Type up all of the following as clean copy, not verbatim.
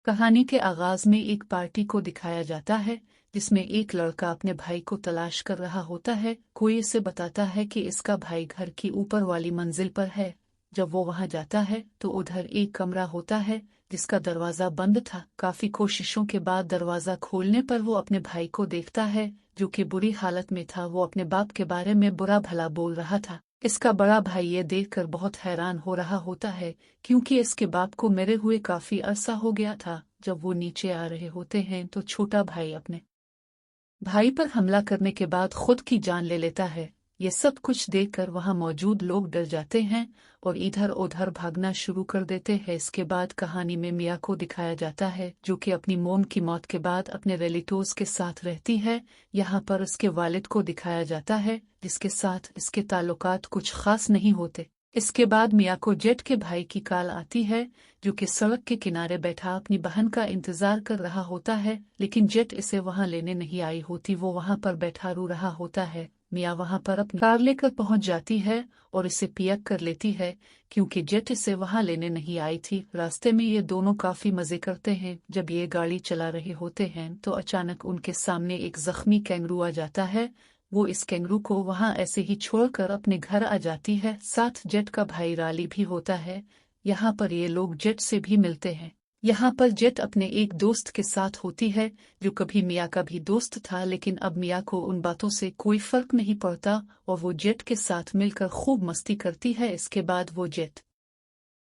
कहानी के आगाज में एक पार्टी को दिखाया जाता है जिसमें एक लड़का अपने भाई को तलाश कर रहा होता है। कोई इसे बताता है कि इसका भाई घर की ऊपर वाली मंजिल पर है। जब वो वहां जाता है तो उधर एक कमरा होता है जिसका दरवाजा बंद था। काफी कोशिशों के बाद दरवाजा खोलने पर वो अपने भाई को देखता है जो कि बुरी हालत में था। वो अपने बाप के बारे में बुरा भला बोल रहा था। इसका बड़ा भाई ये देखकर बहुत हैरान हो रहा होता है क्योंकि इसके बाप को मरे हुए काफी अरसा हो गया था। जब वो नीचे आ रहे होते हैं तो छोटा भाई अपने भाई पर हमला करने के बाद खुद की जान ले लेता है। ये सब कुछ देखकर वहां मौजूद लोग डर जाते हैं और इधर उधर भागना शुरू कर देते हैं। इसके बाद कहानी में मिया को दिखाया जाता है जो कि अपनी मोम की मौत के बाद अपने रिलेटिव्स के साथ रहती है। यहाँ पर उसके वालिद को दिखाया जाता है जिसके साथ इसके ताल्लुकात कुछ खास नहीं होते। इसके बाद मिया को जेट के भाई की कॉल आती है जो कि सड़क के किनारे बैठा अपनी बहन का इंतजार कर रहा होता है, लेकिन जेट इसे वहां लेने नहीं आई होती। वो वहां पर बैठा रो रहा होता है। मिया वहां पर अपनी कार लेकर पहुंच जाती है और इसे पियक कर लेती है क्योंकि जेट इसे वहां लेने नहीं आई थी। रास्ते में ये दोनों काफी मजे करते हैं। जब ये गाड़ी चला रहे होते हैं तो अचानक उनके सामने एक जख्मी कैंगरू आ जाता है। वो इस कैंगरू को वहां ऐसे ही छोड़कर अपने घर आ जाती है। साथ जेट का भाई राली भी होता है। यहाँ पर ये लोग जेट से भी मिलते हैं। यहाँ पर जेट अपने एक दोस्त के साथ होती है जो कभी मिया का भी दोस्त था, लेकिन अब मिया को उन बातों से कोई फर्क नहीं पड़ता और वो जेट के साथ मिलकर खूब मस्ती करती है। इसके बाद वो जेट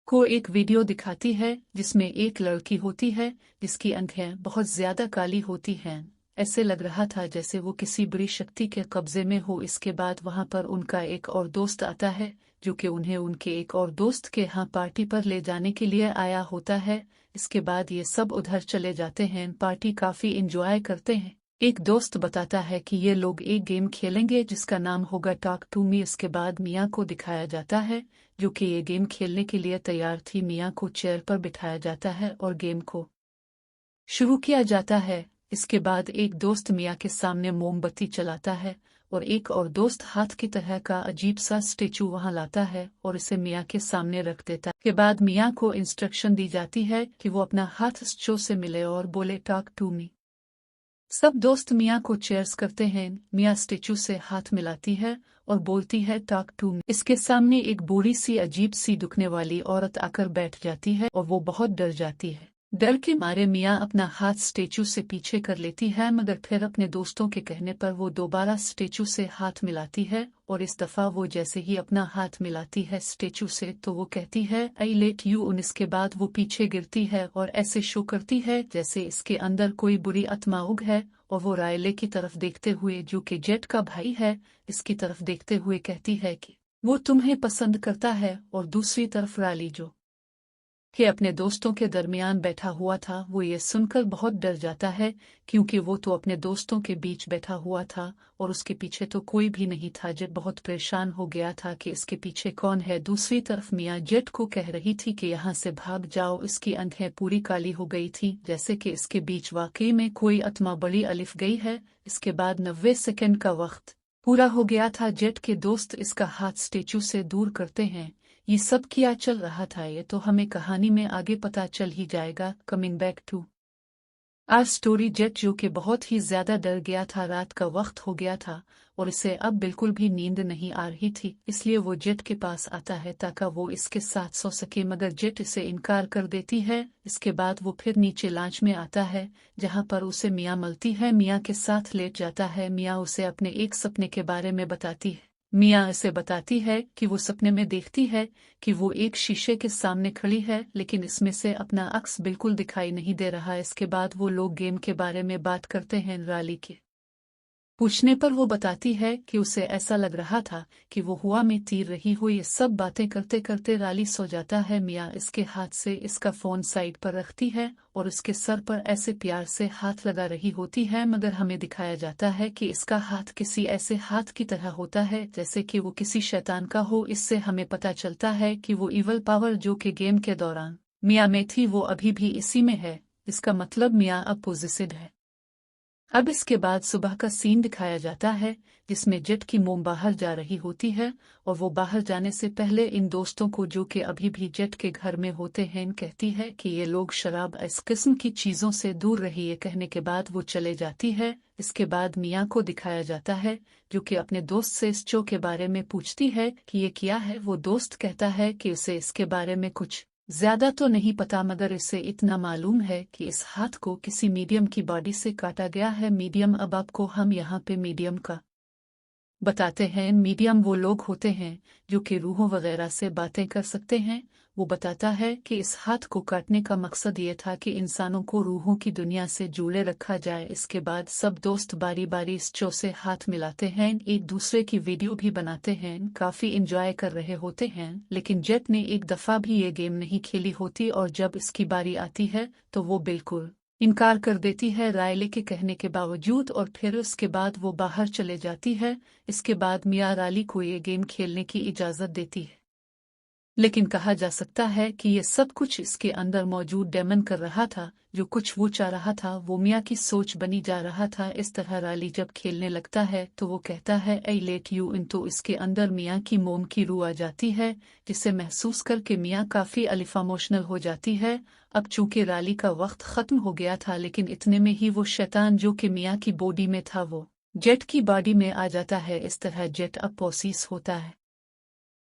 को एक वीडियो दिखाती है जिसमें एक लड़की होती है जिसकी आंखें बहुत ज्यादा काली होती हैं। ऐसे लग रहा था जैसे वो किसी बड़ी शक्ति के कब्जे में हो। इसके बाद वहां पर उनका एक और दोस्त आता है जो कि उन्हें उनके एक और दोस्त के यहाँ पार्टी पर ले जाने के लिए आया होता है। इसके बाद ये सब उधर चले जाते हैं। पार्टी काफी इंजॉय करते हैं। एक दोस्त बताता है कि ये लोग एक गेम खेलेंगे जिसका नाम होगा टॉक टू मी। इसके बाद मिया को दिखाया जाता है जो कि ये गेम खेलने के लिए तैयार थी। मिया को चेयर पर बिठाया जाता है और गेम को शुरू किया जाता है। इसके बाद एक दोस्त मिया के सामने मोमबत्ती चलाता है और एक और दोस्त हाथ की तरह का अजीब सा स्टेचू वहां लाता है और इसे मिया के सामने रख देता है। के बाद मिया को इंस्ट्रक्शन दी जाती है कि वो अपना हाथ स्टेचू से मिले और बोले टॉक टू मी। सब दोस्त मिया को चेयर्स करते हैं। मिया स्टेचू से हाथ मिलाती है और बोलती है टॉक टू मी। इसके सामने एक बूढ़ी सी अजीब सी दुखने वाली औरत आकर बैठ जाती है और वो बहुत डर जाती है। डर के मारे मिया अपना हाथ स्टेचू से पीछे कर लेती है, मगर फिर अपने दोस्तों के कहने पर वो दोबारा स्टेचू से हाथ मिलाती है और इस दफा वो जैसे ही अपना हाथ मिलाती है स्टेचू से तो वो कहती है आई लेट यू। इसके बाद वो पीछे गिरती है और ऐसे शो करती है जैसे इसके अंदर कोई बुरी आत्मा उग है और वो रायले की तरफ देखते हुए जो कि जेट का भाई है इसकी तरफ देखते हुए कहती है कि वो तुम्हें पसंद करता है। और दूसरी तरफ राली जो कि अपने दोस्तों के दरमियान बैठा हुआ था वो ये सुनकर बहुत डर जाता है क्योंकि वो तो अपने दोस्तों के बीच बैठा हुआ था और उसके पीछे तो कोई भी नहीं था। जेट बहुत परेशान हो गया था कि इसके पीछे कौन है। दूसरी तरफ मिया जेट को कह रही थी कि यहाँ से भाग जाओ। इसकी आंखें पूरी काली हो गई थी जैसे कि इसके बीच वाकई में कोई आत्मा बड़ी अलिफ गई है। इसके बाद 90 सेकंड का वक्त पूरा हो गया था। जेट के दोस्त इसका हाथ स्टेचू से दूर करते हैं। ये सब क्या चल रहा था ये तो हमें कहानी में आगे पता चल ही जाएगा। Coming back to our story. Jet जो कि बहुत ही ज्यादा डर गया था, रात का वक्त हो गया था और इसे अब बिल्कुल भी नींद नहीं आ रही थी, इसलिए वो जेट के पास आता है ताकि वो इसके साथ सो सके, मगर जेट इसे इनकार कर देती है। इसके बाद वो फिर नीचे लॉन्च में आता है जहां पर उसे मिया मिलती है। मिया के साथ लेट जाता है। मिया उसे अपने एक सपने के बारे में बताती है। मिया इसे बताती है कि वो सपने में देखती है कि वो एक शीशे के सामने खड़ी है लेकिन इसमें से अपना अक्स बिल्कुल दिखाई नहीं दे रहा। इसके बाद वो लोग गेम के बारे में बात करते हैं। राली के पूछने पर वो बताती है कि उसे ऐसा लग रहा था कि वो हवा में तीर रही हो। ये सब बातें करते करते राली सो जाता है। मिया इसके हाथ से इसका फोन साइड पर रखती है और उसके सर पर ऐसे प्यार से हाथ लगा रही होती है, मगर हमें दिखाया जाता है कि इसका हाथ किसी ऐसे हाथ की तरह होता है जैसे कि वो किसी शैतान का हो। इससे हमें पता चलता है कि वो इवल पावर जो कि गेम के दौरान मिया में थी वो अभी भी इसी में है। इसका मतलब मिया अब पोजेसिड है। अब इसके बाद सुबह का सीन दिखाया जाता है जिसमें जेट की मोम बाहर जा रही होती है और वो बाहर जाने से पहले इन दोस्तों को जो कि अभी भी जेट के घर में होते हैं कहती है कि ये लोग शराब इस किस्म की चीज़ों से दूर रहिए। कहने के बाद वो चले जाती है। इसके बाद मियाँ को दिखाया जाता है जो कि अपने दोस्त से इस शो के बारे में पूछती है कि ये क्या है। वो दोस्त कहता है कि उसे इसके बारे में कुछ ज्यादा तो नहीं पता मगर इसे इतना मालूम है कि इस हाथ को किसी मीडियम की बॉडी से काटा गया है। मीडियम अब आपको हम यहाँ पे मीडियम का बताते हैं। मीडियम वो लोग होते हैं जो कि रूहों वगैरह से बातें कर सकते हैं। वो बताता है कि इस हाथ को काटने का मकसद ये था कि इंसानों को रूहों की दुनिया से जोड़े रखा जाए। इसके बाद सब दोस्त बारी बारी इस शो से हाथ मिलाते हैं, एक दूसरे की वीडियो भी बनाते हैं, काफी इंजॉय कर रहे होते हैं। लेकिन जेट ने एक दफा भी ये गेम नहीं खेली होती और जब इसकी बारी आती है तो वो बिल्कुल इनकार कर देती है रायले के कहने के बावजूद और फिर उसके बाद वो बाहर चले जाती है। इसके बाद मियाँ राली को ये गेम खेलने की इजाज़त देती है, लेकिन कहा जा सकता है कि ये सब कुछ इसके अंदर मौजूद डेमन कर रहा था। जो कुछ वो चाह रहा था वो मियाँ की सोच बनी जा रहा था। इस तरह राली जब खेलने लगता है तो वो कहता है आई लेट यू इन, तो इसके अंदर मियाँ की मोम की रूह आ जाती है जिसे महसूस करके मियाँ काफ़ी इमोशनल हो जाती है। अब चूंकि राली का वक्त ख़त्म हो गया था लेकिन इतने में ही वो शैतान जो कि मियाँ की बॉडी में था वो जेट की बॉडी में आ जाता है। इस तरह जेट अब पोसीस होता है।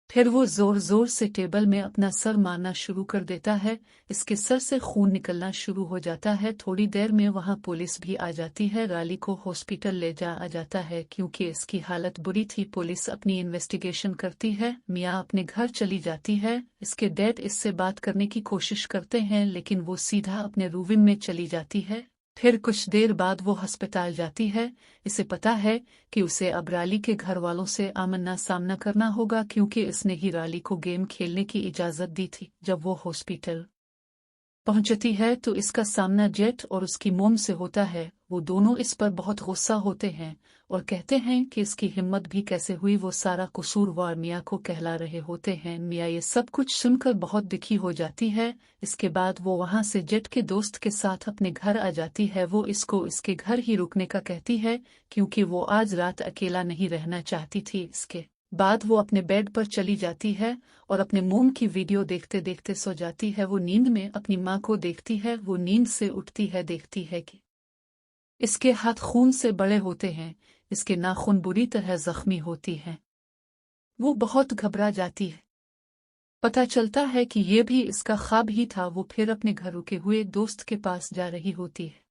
फिर वो जोर जोर से टेबल में अपना सर मारना शुरू कर देता है। इसके सर से खून निकलना शुरू हो जाता है। थोड़ी देर में वहां पुलिस भी आ जाती है। राली को हॉस्पिटल ले आ जाता है क्योंकि इसकी हालत बुरी थी। पुलिस अपनी इन्वेस्टिगेशन करती है। मियाँ अपने घर चली जाती है। इसके डैड इससे बात करने की कोशिश करते हैं लेकिन वो सीधा अपने रूम में चली जाती है। फिर कुछ देर बाद वो अस्पताल जाती है। इसे पता है कि उसे अब राली के घर वालों से आमना सामना करना होगा क्योंकि इसने ही राली को गेम खेलने की इजाज़त दी थी। जब वो हॉस्पिटल पहुंचती है तो इसका सामना जेट और उसकी मोम से होता है। वो दोनों इस पर बहुत गुस्सा होते हैं और कहते हैं कि इसकी हिम्मत भी कैसे हुई। वो सारा कसूरवार मियाँ को कहला रहे होते हैं। मियाँ ये सब कुछ सुनकर बहुत दुखी हो जाती है। इसके बाद वो वहां से जेट के दोस्त के साथ अपने घर आ जाती है। वो इसको इसके घर ही रुकने का कहती है क्योंकि वो आज रात अकेला नहीं रहना चाहती थी। इसके बाद वो अपने बेड पर चली जाती है और अपने मोम की वीडियो देखते देखते सो जाती है। वो नींद में अपनी माँ को देखती है। वो नींद से उठती है, देखती है कि इसके हाथ खून से बड़े होते हैं, इसके नाखून बुरी तरह जख्मी होती हैं। वो बहुत घबरा जाती है। पता चलता है कि ये भी इसका ख्वाब ही था। वो फिर अपने घर रुके हुए दोस्त के पास जा रही होती है।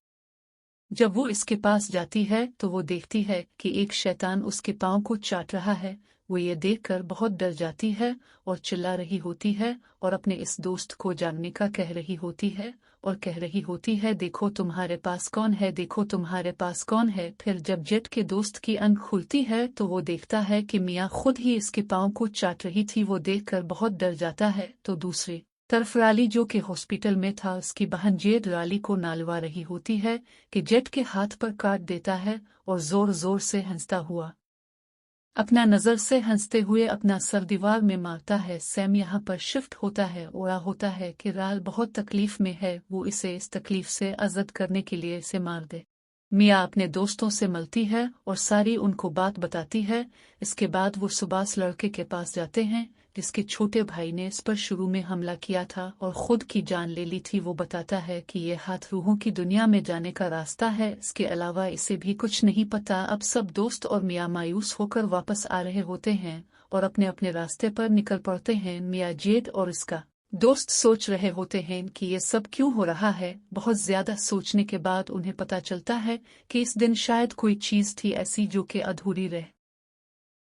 जब वो इसके पास जाती है तो वो देखती है कि एक शैतान उसके पाँव को चाट रहा है। वो ये देखकर बहुत डर जाती है और चिल्ला रही होती है और अपने इस दोस्त को जानने का कह रही होती है और कह रही होती है देखो तुम्हारे पास कौन है, देखो तुम्हारे पास कौन है। फिर जब जेट के दोस्त की आंख खुलती है तो वो देखता है कि मियाँ खुद ही इसके पाँव को चाट रही थी। वो देखकर बहुत डर जाता है। तो दूसरी तरफ राली जो कि हॉस्पिटल में था उसकी बहन जेड राली को नालवा रही होती है कि जेट के हाथ पर काट देता है और जोर जोर से हंसता हुआ अपना नजर से हंसते हुए अपना सर दीवार में मारता है। सैम यहाँ पर शिफ्ट होता है और होता है कि राल बहुत तकलीफ में है। वो इसे इस तकलीफ से आज़ाद करने के लिए इसे मार दे। मियाँ अपने दोस्तों से मिलती है और सारी उनको बात बताती है। इसके बाद वो सुबास लड़के के पास जाते हैं जिसके छोटे भाई ने इस पर शुरू में हमला किया था और खुद की जान ले ली थी। वो बताता है कि ये हाथ रूहों की दुनिया में जाने का रास्ता है, इसके अलावा इसे भी कुछ नहीं पता। अब सब दोस्त और मियाँ मायूस होकर वापस आ रहे होते हैं और अपने अपने रास्ते पर निकल पड़ते हैं। मियाँ जेड और इसका दोस्त सोच रहे होते हैं कि ये सब क्यों हो रहा है। बहुत ज्यादा सोचने के बाद उन्हें पता चलता है कि इस दिन शायद कोई चीज थी ऐसी जो कि अधूरी रह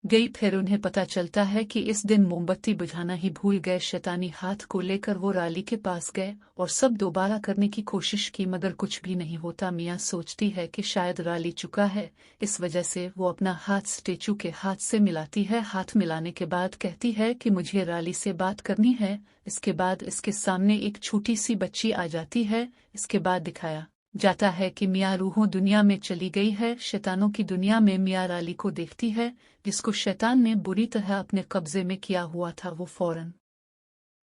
गई। फिर उन्हें पता चलता है कि इस दिन मोमबत्ती बुझाना ही भूल गए। शैतानी हाथ को लेकर वो राली के पास गए और सब दोबारा करने की कोशिश की मगर कुछ भी नहीं होता। मियाँ सोचती है कि शायद राली चुका है, इस वजह से वो अपना हाथ स्टेचू के हाथ से मिलाती है। हाथ मिलाने के बाद कहती है कि मुझे राली से बात करनी है। इसके बाद इसके सामने एक छोटी सी बच्ची आ जाती है। इसके बाद दिखाया जाता है कि मियाँ रूहों दुनिया में चली गई है। शैतानों की दुनिया में मियाँ राली को देखती है जिसको शैतान ने बुरी तरह अपने कब्जे में किया हुआ था। वो फौरन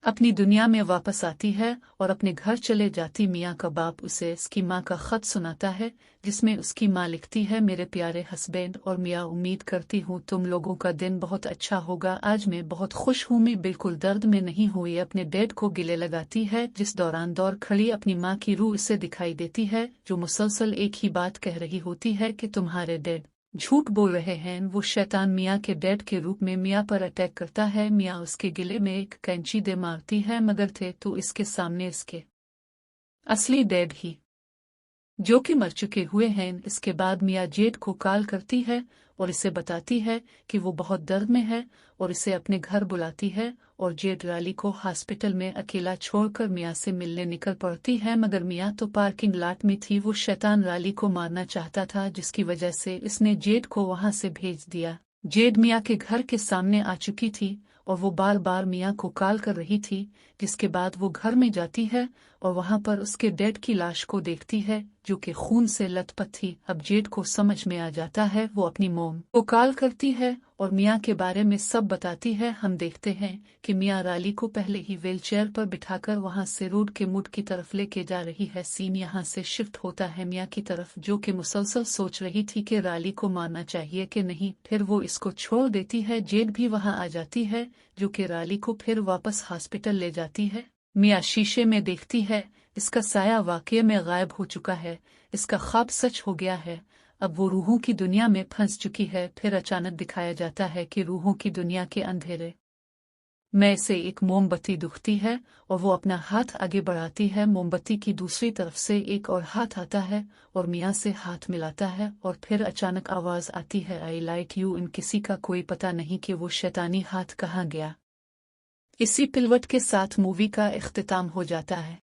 अपनी दुनिया में वापस आती है और अपने घर चले जाती मियाँ का बाप उसे उसकी माँ का खत सुनाता है, जिसमें उसकी माँ लिखती है, मेरे प्यारे हस्बैंड और मियाँ, उम्मीद करती हूँ तुम लोगों का दिन बहुत अच्छा होगा। आज मैं बहुत खुश हूँ, मैं बिल्कुल दर्द में नहीं हुई। अपने डैड को गिले लगाती है, जिस दौरान दौड़ खड़ी अपनी माँ की रूह इसे दिखाई देती है, जो मुसलसल एक ही बात कह रही होती है कि तुम्हारे डैड झूठ बोल रहे हैं। वो शैतान मियाँ के डैड के रूप में मियाँ पर अटैक करता है। मियाँ उसके गिले में एक कैंची दे मारती है, मगर थे तो इसके सामने इसके असली डैड ही, जो कि मर चुके हुए हैं। इसके बाद मियाँ जेड को कॉल करती है और इसे बताती है कि वो बहुत दर्द में है और इसे अपने घर बुलाती है। और जेड राली को हॉस्पिटल में अकेला छोड़कर मियाँ से मिलने निकल पड़ती है, मगर मियाँ तो पार्किंग लॉट में थी। वो शैतान राली को मारना चाहता था, जिसकी वजह से इसने जेड को वहां से भेज दिया। जेड मियाँ के घर के सामने आ चुकी थी और वो बार बार मियाँ को कॉल कर रही थी, जिसके बाद वो घर में जाती है और वहां पर उसके डैड की लाश को देखती है, जो कि खून से लथपथ थी। अब जेड को समझ में आ जाता है, वो अपनी मोम को कॉल करती है और मियाँ के बारे में सब बताती है। हम देखते हैं कि मियाँ राली को पहले ही व्हीलचेयर पर बिठाकर वहां से रोड के मुड़ की तरफ लेके जा रही है। सीन यहाँ से शिफ्ट होता है मियाँ की तरफ, जो कि मुसलसल सोच रही थी कि राली को मारना चाहिए कि नहीं, फिर वो इसको छोड़ देती है। जेड भी वहां आ जाती है, जो कि राली को फिर वापस हॉस्पिटल ले जाती है। मियाँ शीशे में देखती है, इसका साया वाकई में गायब हो चुका है, इसका ख्वाब सच हो गया है। अब वो रूहों की दुनिया में फंस चुकी है। फिर अचानक दिखाया जाता है कि रूहों की दुनिया के अंधेरे में से एक मोमबत्ती दिखती है और वो अपना हाथ आगे बढ़ाती है। मोमबत्ती की दूसरी तरफ से एक और हाथ आता है और मियाँ से हाथ मिलाता है और फिर अचानक आवाज आती है, आई लाइक यू। इन किसी का कोई पता नहीं कि वो शैतानी हाथ कहाँ गया। इसी पिलवट के साथ मूवी का इख्तिताम हो जाता है।